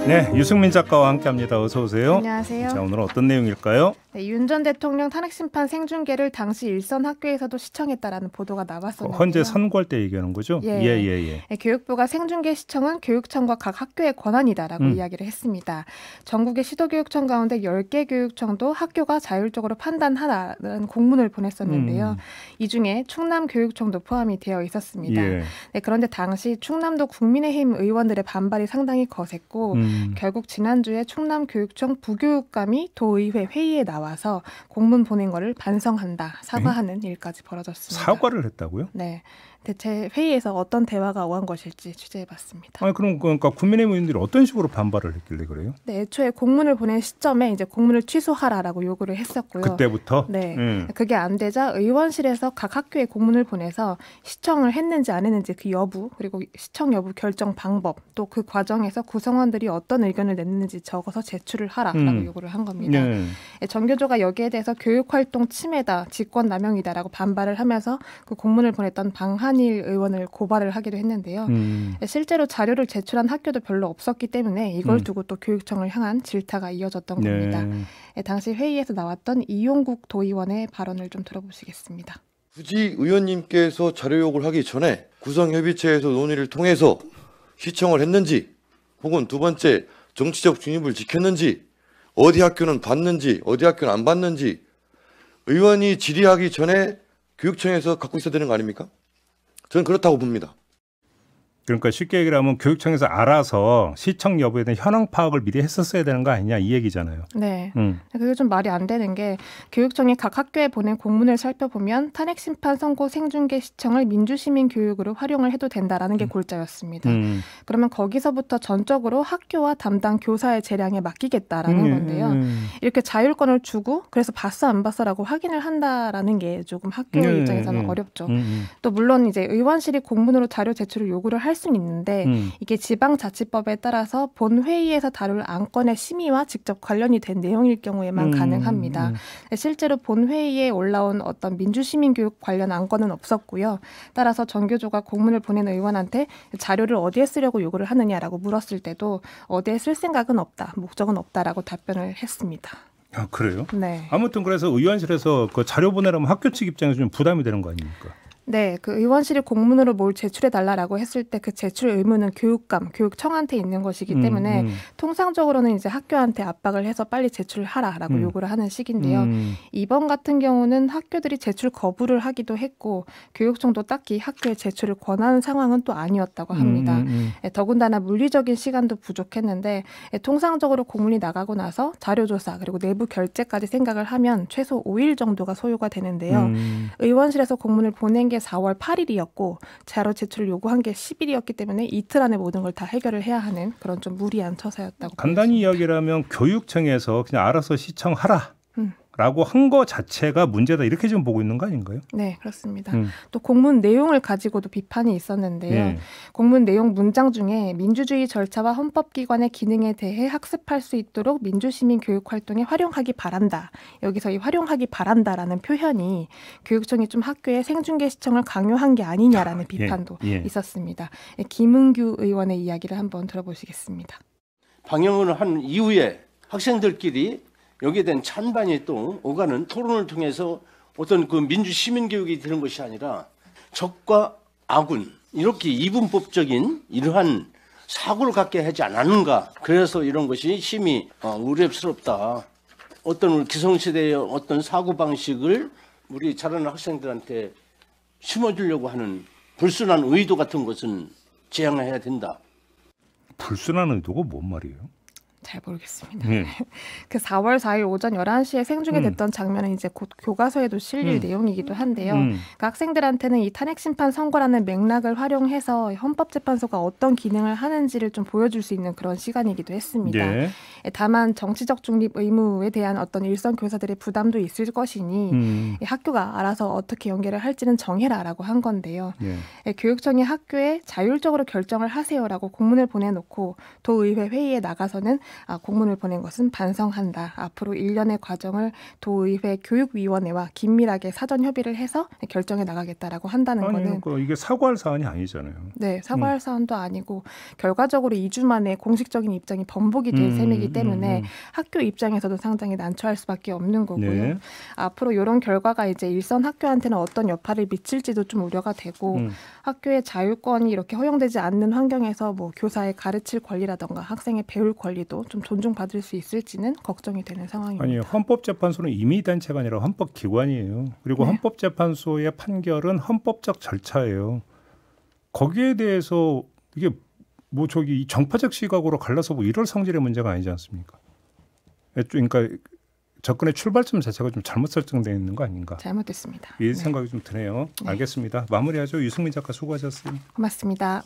네, 유승민 작가와 함께합니다. 어서 오세요. 안녕하세요. 자, 오늘은 어떤 내용일까요? 네, 윤 전 대통령 탄핵심판 생중계를 당시 일선 학교에서도 시청했다라는 보도가 나왔었는데요. 헌재 선고할 때 얘기하는 거죠? 예. 네, 교육부가 생중계 시청은 교육청과 각 학교의 권한이다라고 이야기를 했습니다. 전국의 시도교육청 가운데 10개 교육청도 학교가 자율적으로 판단하라는 공문을 보냈었는데요. 이 중에 충남교육청도 포함이 되어 있었습니다. 예. 네, 그런데 당시 충남도 국민의힘 의원들의 반발이 상당히 거셌고 결국 지난주에 충남교육청 부교육감이 도의회 회의에 나와서 공문 보낸 거를 반성한다, 사과하는 일까지 벌어졌습니다. 사과를 했다고요? 네. 대체 회의에서 어떤 대화가 오간 것일지 취재해봤습니다. 아니, 그러니까 국민의힘 의원들이 어떤 식으로 반발을 했길래 그래요? 네, 애초에 공문을 보낸 시점에 이제 공문을 취소하라라고 요구를 했었고요. 그때부터? 네, 그게 안 되자 의원실에서 각 학교에 공문을 보내서 시청을 했는지 안 했는지 그 여부, 그리고 시청 여부 결정 방법, 또 그 과정에서 구성원들이 어떤 의견을 냈는지 적어서 제출을 하라라고 요구를 한 겁니다. 네. 전교조가 여기에 대해서 교육활동 침해다, 직권남용이다라고 반발을 하면서 그 공문을 보냈던 방한일 의원을 고발을 하기도 했는데요. 실제로 자료를 제출한 학교도 별로 없었기 때문에 이걸 두고 또 교육청을 향한 질타가 이어졌던 겁니다. 당시 회의에서 나왔던 이용국 도의원의 발언을 좀 들어보시겠습니다. 굳이 의원님께서 자료 요구를 하기 전에 구성협의체에서 논의를 통해서 시청을 했는지, 혹은 두 번째 정치적 중립을 지켰는지, 어디 학교는 봤는지 어디 학교는 안 봤는지 의원이 질의하기 전에 교육청에서 갖고 있어야 되는 거 아닙니까? 저는 그렇다고 봅니다. 그러니까 쉽게 얘기를 하면 교육청에서 알아서 시청 여부에 대한 현황 파악을 미리 했었어야 되는 거 아니냐, 이 얘기잖아요. 네. 그게 좀 말이 안 되는 게, 교육청이 각 학교에 보낸 공문을 살펴보면 탄핵심판 선고 생중계 시청을 민주시민 교육으로 활용을 해도 된다라는 게 골자였습니다. 그러면 거기서부터 전적으로 학교와 담당 교사의 재량에 맡기겠다라는 건데요. 이렇게 자율권을 주고 그래서 봤어 안 봤어라고 확인을 한다라는 게 조금 학교 입장에서는 어렵죠. 또 물론 이제 의원실이 공문으로 자료 제출을 요구를 할 수는 있는데 이게 지방자치법에 따라서 본회의에서 다룰 안건의 심의와 직접 관련이 된 내용일 경우에만 가능합니다. 실제로 본회의에 올라온 어떤 민주시민교육 관련 안건은 없었고요. 따라서 전교조가 공문을 보낸 의원한테 자료를 어디에 쓰려고 요구를 하느냐라고 물었을 때도 어디에 쓸 생각은 없다, 목적은 없다라고 답변을 했습니다. 아, 그래요? 네. 아무튼 그래서 의원실에서 그 자료 보내려면 학교 측 입장에서 좀 부담이 되는 거 아닙니까? 네, 그 의원실이 공문으로 뭘 제출해달라고 했을 때 그 제출 의무는 교육감, 교육청한테 있는 것이기 때문에 통상적으로는 이제 학교한테 압박을 해서 빨리 제출을 하라라고 요구를 하는 식인데요. 이번 같은 경우는 학교들이 제출 거부를 하기도 했고 교육청도 딱히 학교에 제출을 권하는 상황은 또 아니었다고 합니다. 더군다나 물리적인 시간도 부족했는데 통상적으로 공문이 나가고 나서 자료조사 그리고 내부 결재까지 생각을 하면 최소 5일 정도가 소요가 되는데요. 의원실에서 공문을 보낸 게 4월 8일이었고 자료 제출을 요구한 게 10일이었기 때문에 이틀 안에 모든 걸 다 해결을 해야 하는 그런 좀 무리한 처사였다고 간단히 이야기를 하면 교육청에서 그냥 알아서 시청하라 라고 한 거 자체가 문제다, 이렇게 지금 보고 있는 거 아닌가요? 네, 그렇습니다. 또 공문 내용을 가지고도 비판이 있었는데요. 공문 내용 문장 중에 민주주의 절차와 헌법기관의 기능에 대해 학습할 수 있도록 민주시민 교육활동에 활용하기 바란다. 여기서 이 활용하기 바란다라는 표현이 교육청이 좀 학교에 생중계 시청을 강요한 게 아니냐라는 비판도 있었습니다. 김은규 의원의 이야기를 한번 들어보시겠습니다. 방영을 한 이후에 학생들끼리 여기에 대한 찬반이 또 오가는 토론을 통해서 어떤 그 민주 시민 교육이 되는 것이 아니라 적과 아군, 이렇게 이분법적인 이러한 사고를 갖게 하지 않았는가. 그래서 이런 것이 심히 우려스럽다. 어떤 우리 기성세대의 어떤 사고방식을 우리 자라는 학생들한테 심어주려고 하는 불순한 의도 같은 것은 제한해야 된다. 불순한 의도가 뭔 말이에요? 잘 모르겠습니다. 그 4월 4일 오전 11시에 생중계됐던 장면은 이제 곧 교과서에도 실릴 내용이기도 한데요. 그 학생들한테는 이 탄핵심판 선고라는 맥락을 활용해서 헌법재판소가 어떤 기능을 하는지를 좀 보여줄 수 있는 그런 시간이기도 했습니다. 다만 정치적 중립 의무에 대한 어떤 일선 교사들의 부담도 있을 것이니 학교가 알아서 어떻게 연계를 할지는 정해라라고 한 건데요. 교육청이 학교에 자율적으로 결정을 하세요라고 공문을 보내놓고 도의회 회의에 나가서는 공문을 보낸 것은 반성한다. 앞으로 1년의 과정을 도의회 교육위원회와 긴밀하게 사전 협의를 해서 결정해 나가겠다라고 한다는 거는 이게 사과할 사안이 아니잖아요. 네, 사과할 사안도 아니고 결과적으로 2주 만에 공식적인 입장이 번복이 될 셈이기 때문에 학교 입장에서도 상당히 난처할 수밖에 없는 거고요. 네. 앞으로 이런 결과가 이제 일선 학교한테는 어떤 여파를 미칠지도 좀 우려가 되고 학교의 자율권이 이렇게 허용되지 않는 환경에서 뭐 교사의 가르칠 권리라던가 학생의 배울 권리도 좀 존중받을 수 있을지는 걱정이 되는 상황입니다. 아니, 헌법재판소는 임의단체가 아니라 헌법기관이에요. 그리고 네. 헌법재판소의 판결은 헌법적 절차예요. 거기에 대해서 이게 뭐 이 정파적 시각으로 갈라서 뭐 이럴 성질의 문제가 아니지 않습니까? 그러니까 접근의 출발점 자체가 좀 잘못 설정되어 있는 거 아닌가? 잘못됐습니다. 이 생각이 좀 드네요. 네. 알겠습니다. 마무리하죠. 유승민 작가 수고하셨습니다. 고맙습니다.